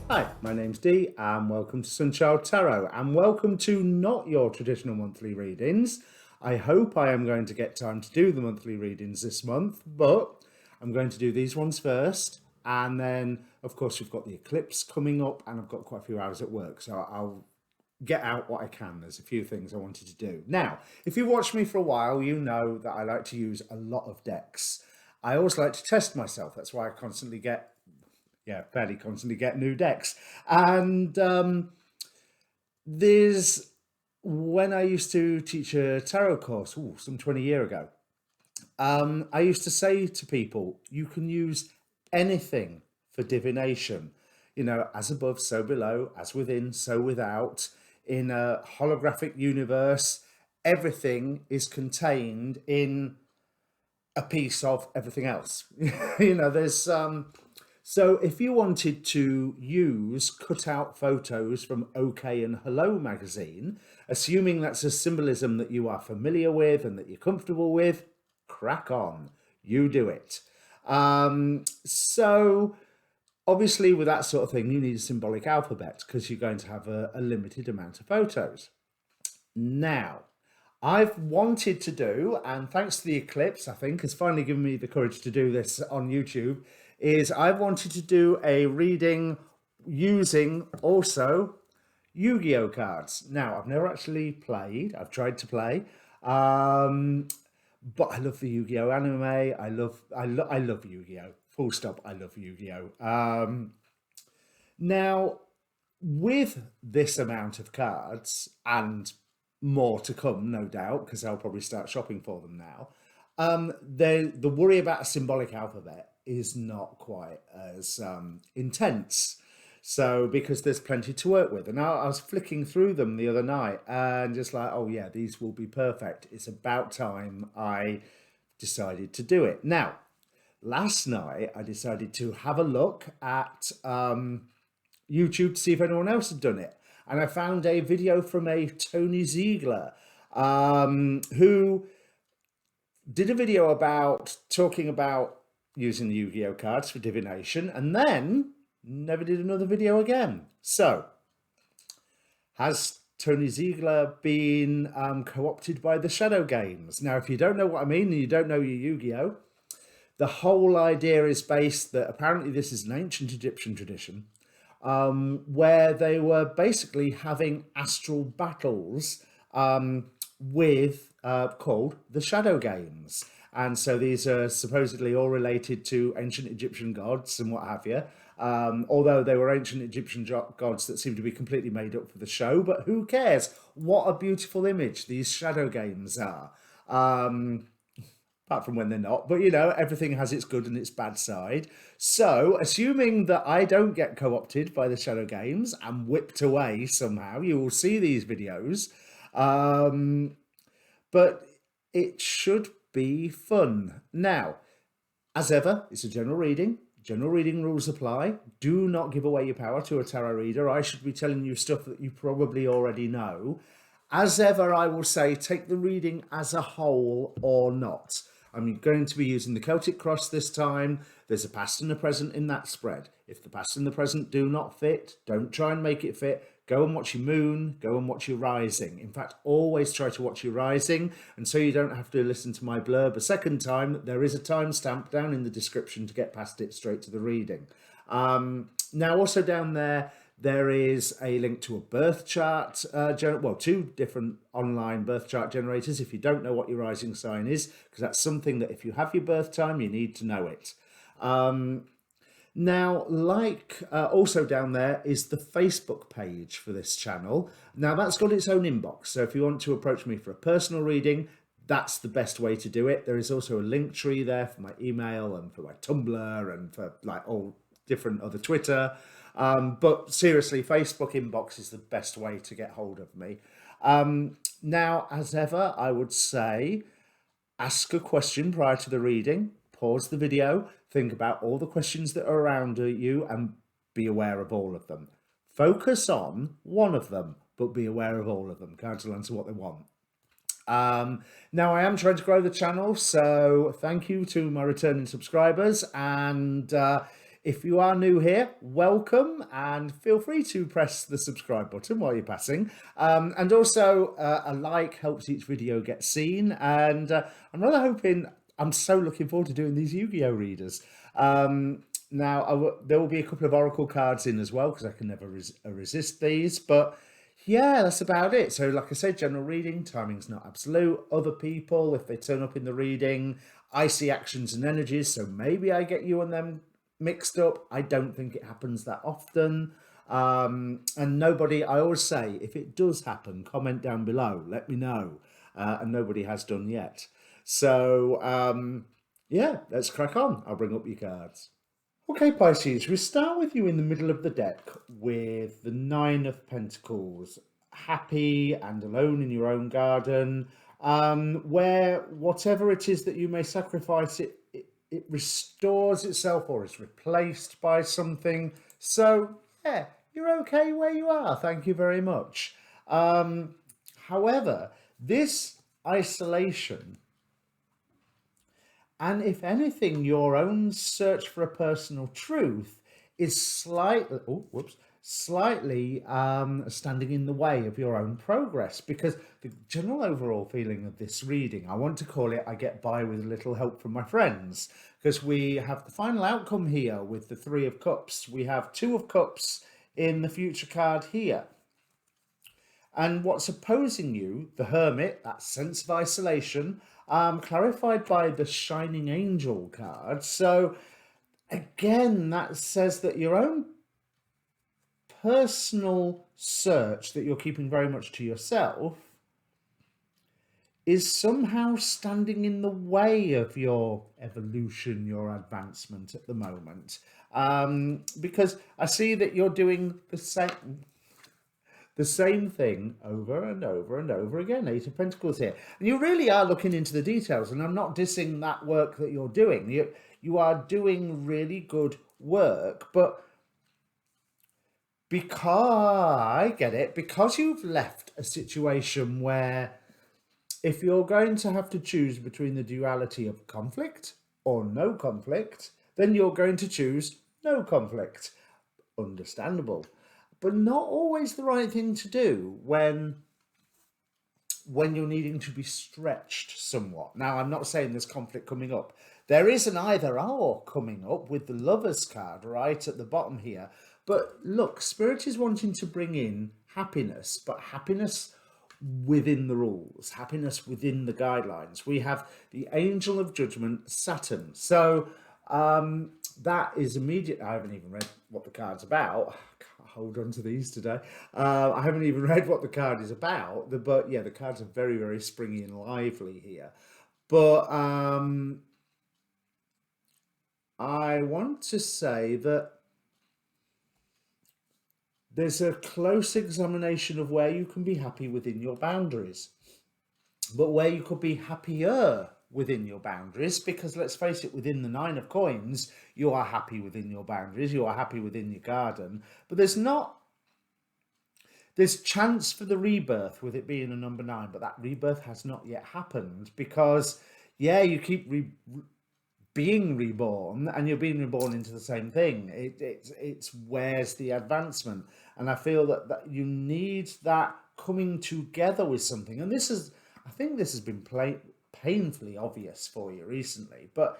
Hi, my name's Dee and welcome to Sunchild Tarot and welcome to not your traditional monthly readings. I hope I am going to get time to do the monthly readings this month, but I'm going to do these ones first, and then of course we've got the eclipse coming up and I've got quite a few hours at work, so I'll get out what I can. There's a few things I wanted to do. Now, if you've watched me for a while, you know that I like to use a lot of decks. I always like to test myself. That's why I fairly constantly get new decks. And there's when I used to teach a tarot course, some 20 years ago, I used to say to people, you can use anything for divination, as above, so below, as within, so without. In a holographic universe, everything is contained in a piece of everything else. There's so if you wanted to use cutout photos from OK and Hello magazine, assuming that's a symbolism that you are familiar with and that you're comfortable with, crack on, you do it. So obviously with that sort of thing, you need a symbolic alphabet because you're going to have a limited amount of photos. Now, I've wanted to do, and thanks to the eclipse, I think, has finally given me the courage to do this on YouTube, is I've wanted to do a reading using also Yu-Gi-Oh cards. Now, I've never actually played. I've tried to play, but I love the Yu-Gi-Oh anime. I love Yu-Gi-Oh. Full stop. I love Yu-Gi-Oh. Now, with this amount of cards and more to come, no doubt, because I'll probably start shopping for them now. The worry about a symbolic alphabet is not quite as intense. So, because there's plenty to work with. And I was flicking through them the other night and just like, oh, yeah, these will be perfect. It's about time I decided to do it. Now, last night, I decided to have a look at YouTube to see if anyone else had done it. And I found a video from a Tony Ziegler who did a video about talking about using the Yu-Gi-Oh cards for divination and then never did another video again. So, has Tony Ziegler been co-opted by the Shadow Games? Now, if you don't know what I mean and you don't know your Yu-Gi-Oh, the whole idea is based that apparently this is an ancient Egyptian tradition where they were basically having astral battles with called the Shadow Games. And so these are supposedly all related to ancient Egyptian gods and what have you. Although they were ancient Egyptian gods that seem to be completely made up for the show, but who cares? What a beautiful image these Shadow Games are. Apart from when they're not, but everything has its good and its bad side. So, assuming that I don't get co-opted by the Shadow Games and whipped away somehow, you will see these videos. But it should be fun. Now, as ever, it's a general reading. General reading rules apply. Do not give away your power to a tarot reader. I should be telling you stuff that you probably already know. As ever, I will say take the reading as a whole or not. I'm going to be using the Celtic cross this time. There's a past and a present in that spread. If the past and the present do not fit, don't try and make it fit. Go and watch your moon, go and watch your rising. In fact, always try to watch your rising, and so you don't have to listen to my blurb a second time. There is a timestamp down in the description to get past it straight to the reading. Now, also down there is a link to a birth chart, two different online birth chart generators if you don't know what your rising sign is, because that's something that if you have your birth time, you need to know it. Now, also down there is the Facebook page for this channel. Now, that's got its own inbox, so if you want to approach me for a personal reading, that's the best way to do it. There is also a link tree there for my email and for my Tumblr and for like all different other Twitter. But seriously, Facebook inbox is the best way to get hold of me. Now, as ever, I would say ask a question prior to the reading, pause the video, think about all the questions that are around you and be aware of all of them. Focus on one of them, but be aware of all of them. Cards will answer what they want. Now I am trying to grow the channel, so thank you to my returning subscribers, and If you are new here, welcome, and feel free to press the subscribe button while you're passing. And also, a like helps each video get seen. And I'm rather hoping, I'm so looking forward to doing these Yu-Gi-Oh readers. Now, there will be a couple of oracle cards in as well, because I can never resist these. But yeah, that's about it. So like I said, general reading, timing's not absolute. Other people, if they turn up in the reading, I see actions and energies, so maybe I get you and them mixed up. I don't think it happens that often. And nobody, I always say, if it does happen, comment down below, let me know. And nobody has done yet. So yeah, let's crack on. I'll bring up your cards. Okay, Pisces, we start with you in the middle of the deck with the Nine of Pentacles, happy and alone in your own garden, where whatever it is that you may sacrifice, it restores itself or is replaced by something. So, yeah, you're okay where you are. Thank you very much. However, this isolation, and if anything, your own search for a personal truth is slightly, standing in the way of your own progress, because the general overall feeling of this reading, I want to call it, I get by with a little help from my friends, because we have the final outcome here with the Three of Cups. We have Two of Cups in the future card here. And what's opposing you, the Hermit, that sense of isolation, clarified by the Shining Angel card. So again, that says that your own personal search that you're keeping very much to yourself is somehow standing in the way of your evolution, your advancement at the moment. Because I see that you're doing the same thing over and over and over again. Eight of Pentacles here. And you really are looking into the details, and I'm not dissing that work that you're doing. You are doing really good work, but because you've left a situation where if you're going to have to choose between the duality of conflict or no conflict, then you're going to choose no conflict. Understandable. But not always the right thing to do when you're needing to be stretched somewhat. Now, I'm not saying there's conflict coming up. There is an either or coming up with the Lovers card right at the bottom here. But look, Spirit is wanting to bring in happiness, but happiness within the rules, happiness within the guidelines. We have the Angel of Judgment, Saturn. So that is immediate. I haven't even read what the card's about. I can't hold on to these today. I haven't even read what the card is about. But yeah, the cards are very, very springy and lively here. But I want to say that there's a close examination of where you can be happy within your boundaries, but where you could be happier within your boundaries, because let's face it, within the Nine of Coins, you are happy within your boundaries, you are happy within your garden, but there's chance for the rebirth with it being a number 9, but that rebirth has not yet happened, because yeah, you keep being reborn, and you're being reborn into the same thing. It's where's the advancement? And I feel that you need that coming together with something. And I think this has been painfully obvious for you recently, but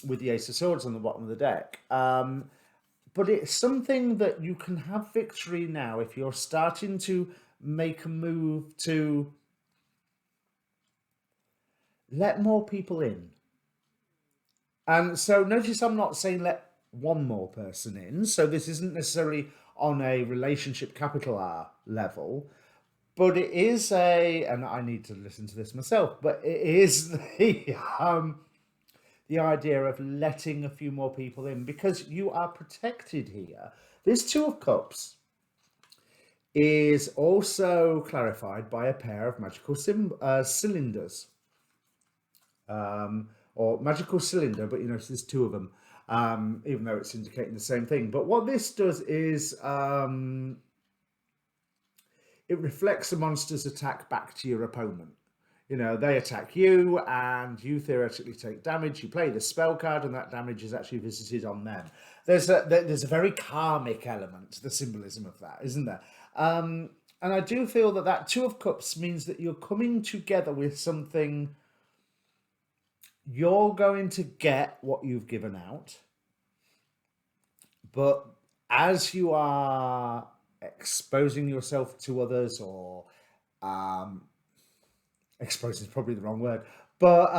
with the Ace of Swords on the bottom of the deck. But it's something that you can have victory now if you're starting to make a move to let more people in. And so notice I'm not saying let one more person in. So this isn't necessarily on a relationship capital R level, but it is and I need to listen to this myself, but it is the idea of letting a few more people in, because you are protected here. This Two of Cups is also clarified by a pair of magical cylinders. Or magical cylinder, but you notice there's two of them, even though it's indicating the same thing. But what this does is it reflects a monster's attack back to your opponent. You know, they attack you and you theoretically take damage. You play the spell card and that damage is actually visited on them. There's a very karmic element to the symbolism of that, isn't there? And I do feel that that Two of Cups means that you're coming together with something. You're going to get what you've given out, but as you are exposing yourself to others, or exposing is probably the wrong word, but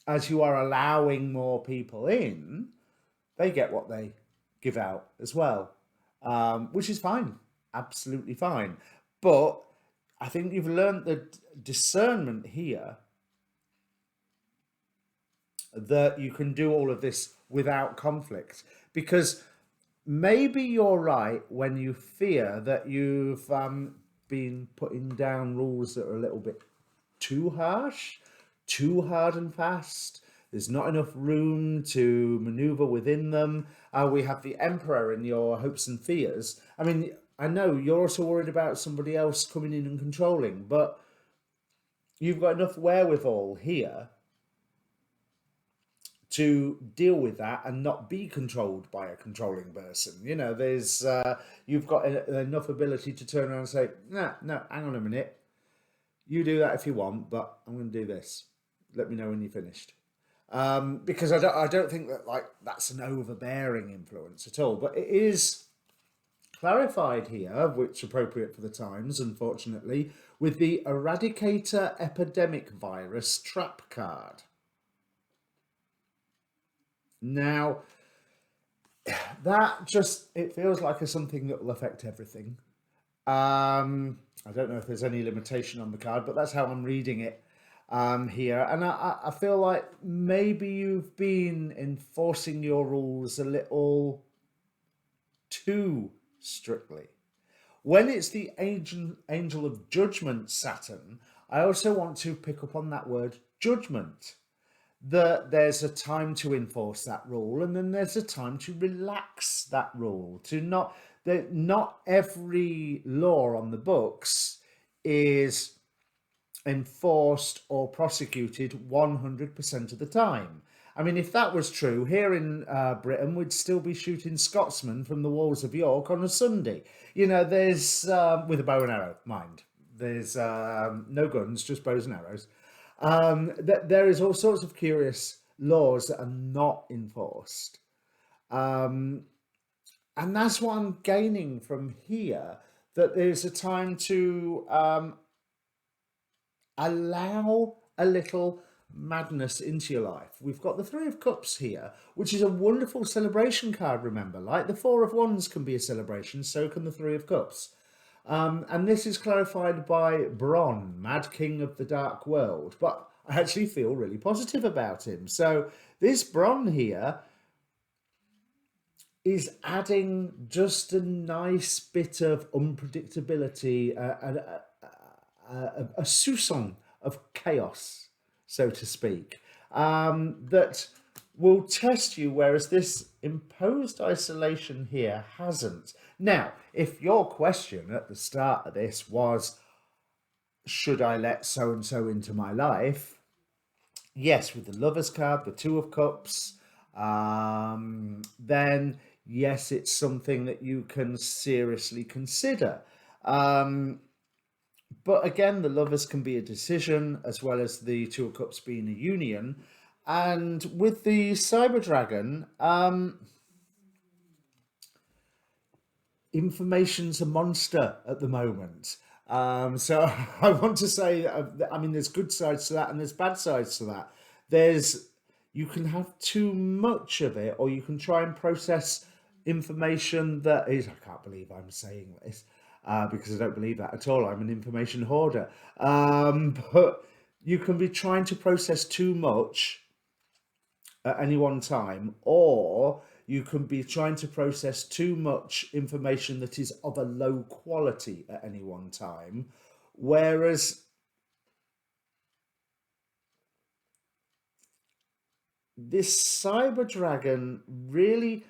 as you are allowing more people in, they get what they give out as well, which is fine, absolutely fine. But I think you've learned the discernment here that you can do all of this without conflict, because maybe you're right when you fear that you've been putting down rules that are a little bit too harsh, too hard and fast. There's not enough room to maneuver within them. We have the Emperor in your hopes and fears. I mean, I know you're also worried about somebody else coming in and controlling, but you've got enough wherewithal here to deal with that and not be controlled by a controlling person. You know, there's you've got enough ability to turn around and say, no, hang on a minute. You do that if you want, but I'm going to do this. Let me know when you're finished. Because I don't think that like that's an overbearing influence at all, but it is clarified here, which is appropriate for the times, unfortunately, with the Eradicator Epidemic Virus Trap card. Now, that just, it feels like a something that will affect everything. I don't know if there's any limitation on the card, but that's how I'm reading it here. And I feel like maybe you've been enforcing your rules a little too strictly. When it's the angel of judgment, Saturn, I also want to pick up on that word judgment. That there's a time to enforce that rule, and then there's a time to relax that rule. To not that not every law on the books is enforced or prosecuted 100% of the time. I mean, if that was true, here in Britain, we'd still be shooting Scotsmen from the walls of York on a Sunday. You know, there's with a bow and arrow, mind. There's no guns, just bows and arrows. There is all sorts of curious laws that are not enforced. And that's what I'm gaining from here, that there's a time to allow a little madness into your life. We've got the Three of Cups here, which is a wonderful celebration card, remember. Like the Four of Wands can be a celebration, so can the Three of Cups. And this is clarified by Bron, Mad King of the Dark World. But I actually feel really positive about him. So this Bron here is adding just a nice bit of unpredictability, a soupçon of chaos, so to speak, that will test you, whereas this imposed isolation here hasn't. Now, if your question at the start of this was, should I let so-and-so into my life? Yes, with the Lovers card, the Two of Cups, then yes, it's something that you can seriously consider. But again, the Lovers can be a decision, as well as the Two of Cups being a union. And with the Cyber Dragon, information's a monster at the moment. So I want to say, I mean, there's good sides to that and there's bad sides to that. You can have too much of it, or you can try and process information that is, I can't believe I'm saying this, because I don't believe that at all. I'm an information hoarder. But you can be trying to process too much at any one time, or you can be trying to process too much information that is of a low quality at any one time. Whereas this Cyber Dragon really,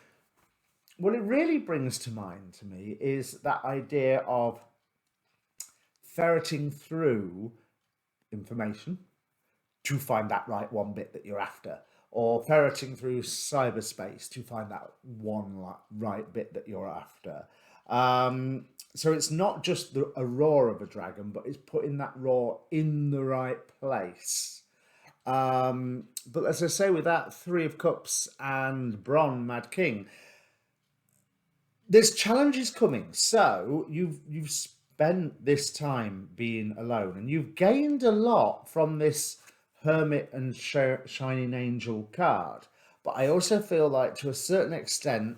what it really brings to mind to me is that idea of ferreting through information to find that right one bit that you're after, or ferreting through cyberspace to find that one right bit that you're after. So it's not just a roar of a dragon, but it's putting that roar in the right place. But as I say, with that Three of Cups and Bron Mad King, there's challenges coming. So you've spent this time being alone, and you've gained a lot from this Hermit and Shining Angel card. But I also feel like, to a certain extent,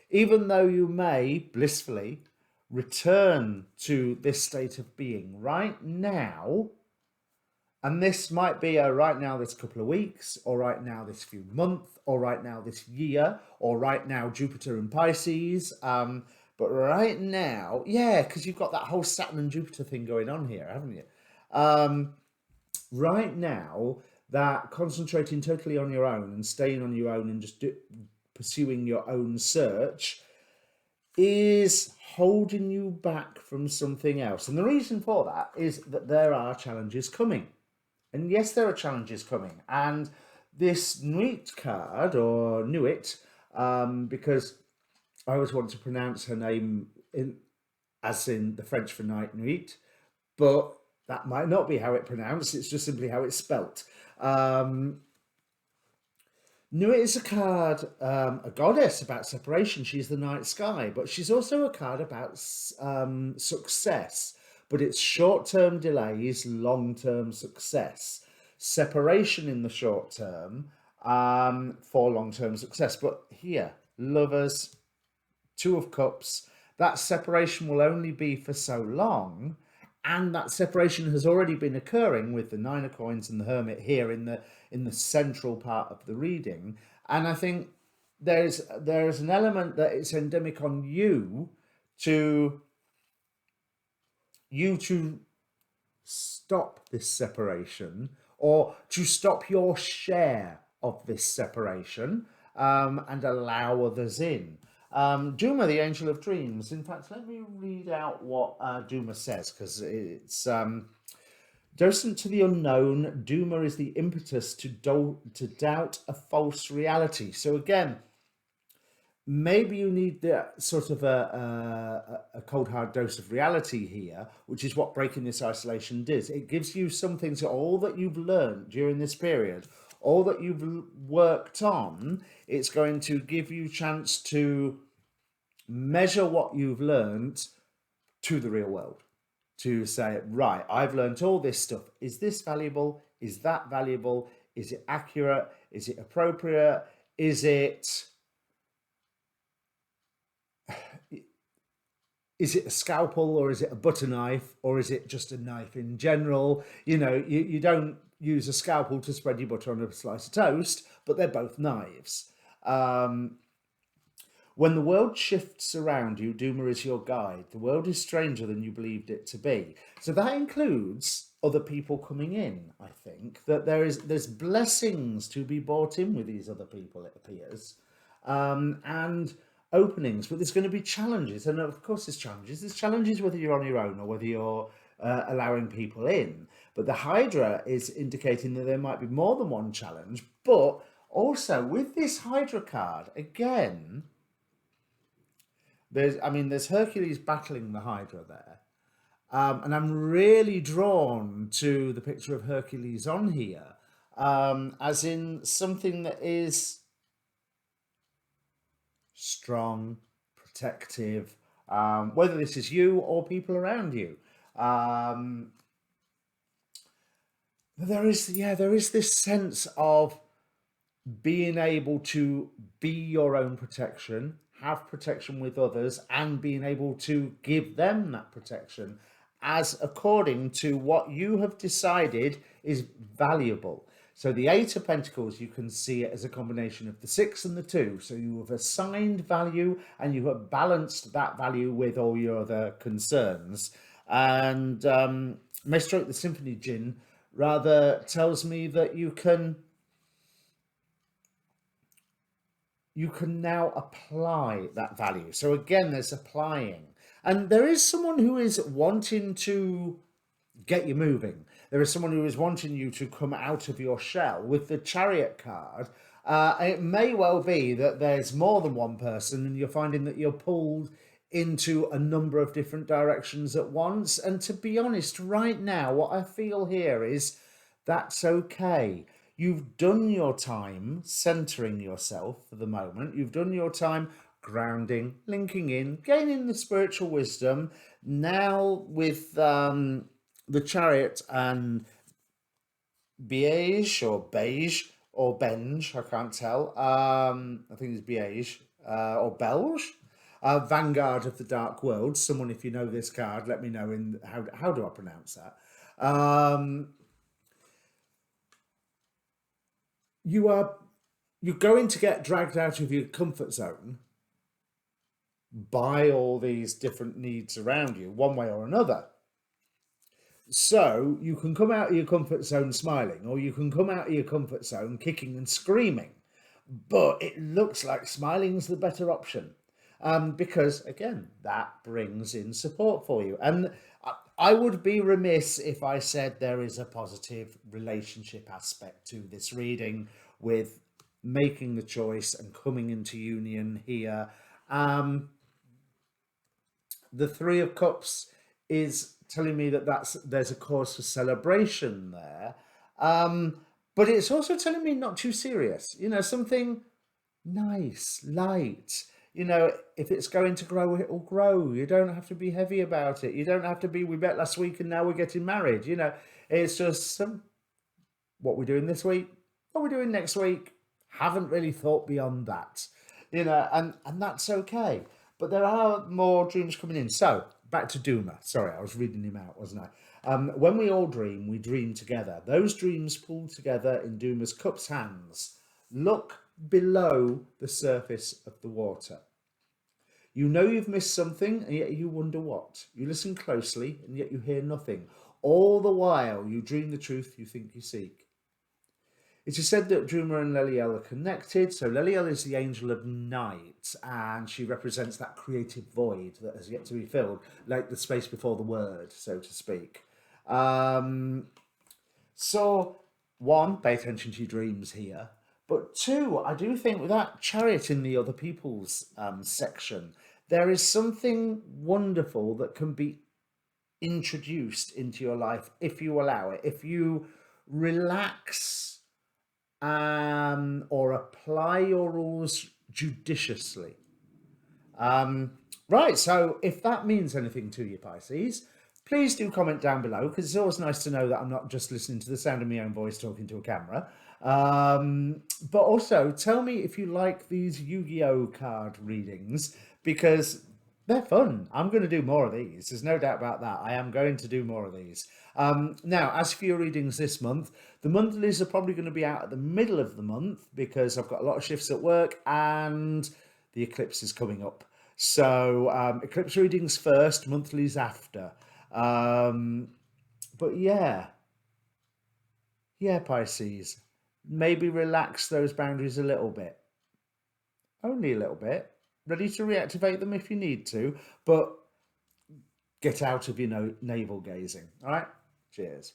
even though you may blissfully return to this state of being right now, and this might be a right now this couple of weeks, or right now this few months, or right now this year, or right now Jupiter and Pisces. But right now, yeah, because you've got that whole Saturn and Jupiter thing going on here, haven't you? Right now, that concentrating totally on your own and staying on your own and just pursuing your own search is holding you back from something else. And the reason for that is that there are challenges coming. And yes, there are challenges coming. And this Nuit card, or Nuit, because I always want to pronounce her name as in the French for night, Nuit, but that might not be how it's pronounced. It's just simply how it's spelt. Nuit is a card, a goddess about separation. She's the night sky, but she's also a card about success. But it's short-term delays, long-term success. Separation in the short term for long-term success. But here, Lovers, Two of Cups, that separation will only be for so long. And that separation has already been occurring with the Nine of Coins and the Hermit here in the central part of the reading. And I think there's an element that it's endemic on you to stop this separation, or to stop your share of this separation, and allow others in. Duma, the Angel of Dreams. In fact, let me read out what Duma says, because it's docent to the unknown. Duma is the impetus to doubt a false reality. So again, maybe you need that sort of a cold hard dose of reality here, which is what breaking this isolation does. It gives you something to all that you've learned during this period, all that you've worked on. It's going to give you a chance to measure what you've learned to the real world, to say, right, I've learned all this stuff. Is this valuable? Is that valuable? Is it accurate? Is it appropriate? Is it a scalpel, or is it a butter knife, or is it just a knife in general? You know, you don't use a scalpel to spread your butter on a slice of toast, but they're both knives. When the world shifts around you, Duma is your guide. The world is stranger than you believed it to be. So that includes other people coming in, I think. That there's blessings to be brought in with these other people, it appears. And openings, but there's going to be challenges. And of course there's challenges. There's challenges whether you're on your own or whether you're allowing people in. But the Hydra is indicating that there might be more than one challenge. But also with this Hydra card, again, there's Hercules battling the Hydra there. And I'm really drawn to the picture of Hercules on here, as in something that is strong, protective, whether this is you or people around you. There is this sense of being able to be your own protection, have protection with others, and being able to give them that protection as according to what you have decided is valuable. So the Eight of Pentacles, you can see it as a combination of the 6 and the 2. So you have assigned value and you have balanced that value with all your other concerns. And Maestroke the Symphony Jinn rather tells me that you can now apply that value. So again, there's applying. And there is someone who is wanting to get you moving. There is someone who is wanting you to come out of your shell. With the Chariot card, it may well be that there's more than one person and you're finding that you're pulled into a number of different directions at once. And to be honest, right now, what I feel here is that's okay. You've done your time centering yourself for the moment. You've done your time grounding, linking in, gaining the spiritual wisdom. Now with the Chariot and beige or Benge, I can't tell. I think it's beige or Belge. Vanguard of the Dark World. Someone, if you know this card, let me know in how do I pronounce that. You're going to get dragged out of your comfort zone by all these different needs around you, one way or another. So you can come out of your comfort zone smiling, or you can come out of your comfort zone kicking and screaming. But it looks like smiling's the better option, because again, that brings in support for you. And I would be remiss if I said there is a positive relationship aspect to this reading with making the choice and coming into union here. The Three of Cups is telling me that there's a cause for celebration there. But it's also telling me not too serious, something nice, light. If it's going to grow, it will grow. You don't have to be heavy about it. You don't have to be, we met last week and now we're getting married. It's just what we're doing this week, what we're doing next week. Haven't really thought beyond that, and that's okay. But there are more dreams coming in. So back to Duma. Sorry, I was reading him out, wasn't I? When we all dream, we dream together. Those dreams pulled together in Duma's cup's hands. Look below the surface of the water. You know you've missed something, and yet you wonder what. You listen closely, and yet you hear nothing. All the while, you dream the truth you think you seek. It is said that Duma and Leliel are connected. So Leliel is the angel of night, and she represents that creative void that has yet to be filled, like the space before the word, so to speak. So, one, pay attention to your dreams here. But two, I do think with that Chariot in the other people's section, there is something wonderful that can be introduced into your life if you allow it. If you relax or apply your rules judiciously. Right, so if that means anything to you, Pisces, please do comment down below, because it's always nice to know that I'm not just listening to the sound of my own voice talking to a camera. But also, tell me if you like these YuGiOh card readings, because they're fun. I'm going to do more of these. There's no doubt about that. I am going to do more of these. Now, as for your readings this month, the monthlies are probably going to be out at the middle of the month because I've got a lot of shifts at work and the eclipse is coming up. So eclipse readings first, monthlies after. But yeah, Pisces, maybe relax those boundaries a little bit. Only a little bit. Ready to reactivate them if you need to, but get out of your navel gazing. All right? Cheers.